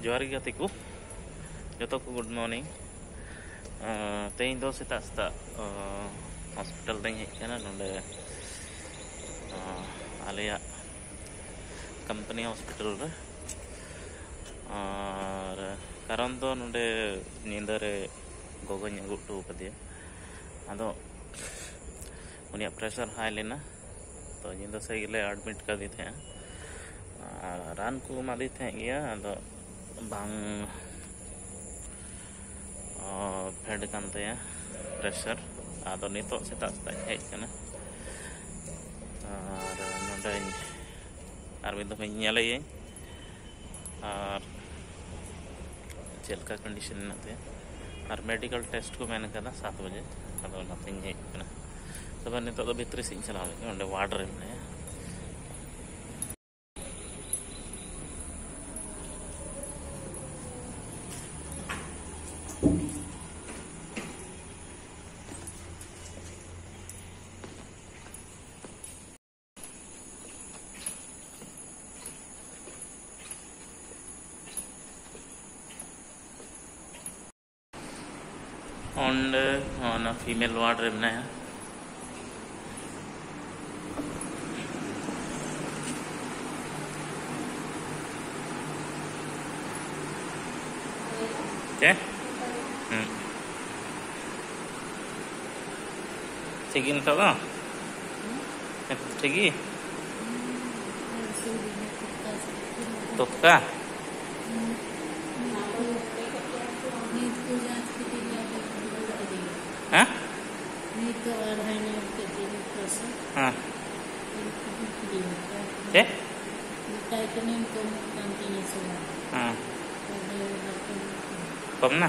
जोहार गे गाते को जो को गुड मॉर्निंग तेज दो सेता सेता हॉस्पिटल दे हेजना नोडे आलिया कंपनी हॉस्पिटल रे और कारण दो नोडे नींदरे गोगो अगुटू कदिया अदो उनिया प्रेशर हाई लेना तो नींद से गिले एडमिट कर दी थे रान को मादी थे गया अदो बांग फेड कानते प्रेशर आदो नितो सेता सेता हेज कना और नोडे आर मिद दफे नेले और चेलका कंडीशन नाते और मेडिकल टेस्ट को मैंने कदा 7 बजे अदो नाते हेज कना तब नितो दो भितरी सिंह चला ओंडे वार्ड रे ने on female ward रे बनाया क्या ठीक इन तो ठीक तो का हाँ हाँ क्या हाँ कम ना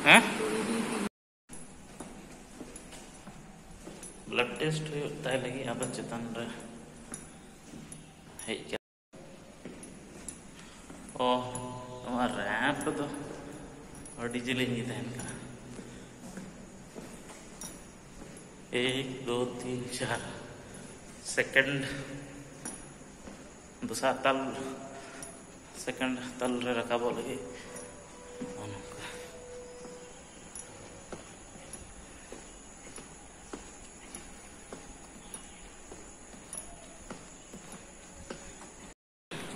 हाँ ब्लड टेस्ट होता है लगी अब चेतन रे है क्या ओ हमारा रैंप तो और डीजल ही था इनका 1 2 3 4 सेकंड दूसरा तल सेकंड तल रे रखा लगे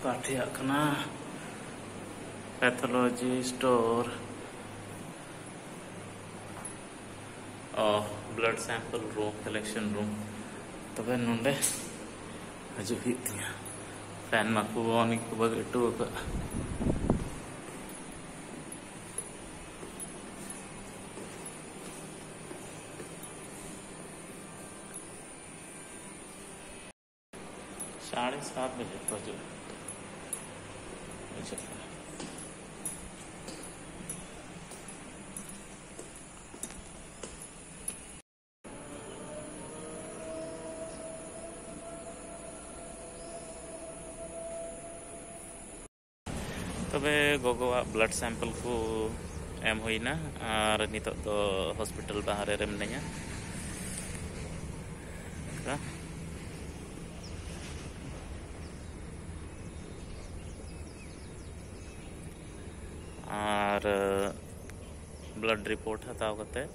पाठिया कना पैथोलॉजिस्ट और blood sample room collection room तब नोडे हजू फैन माकू को बगटू साढ़े 7 बजे तो हजू तबे गोगोवा ब्लड सैंपल को एम होइना और नितो तो हॉस्पिटल बाहर रे मिनाया और ब्लड रिपोर्ट हताव कते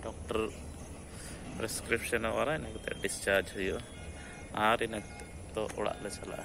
डॉक्टर प्रेस्क्रिप्शन वाला इना कते डिस्चार्ज हुई और इन तो ओड़ा ले चला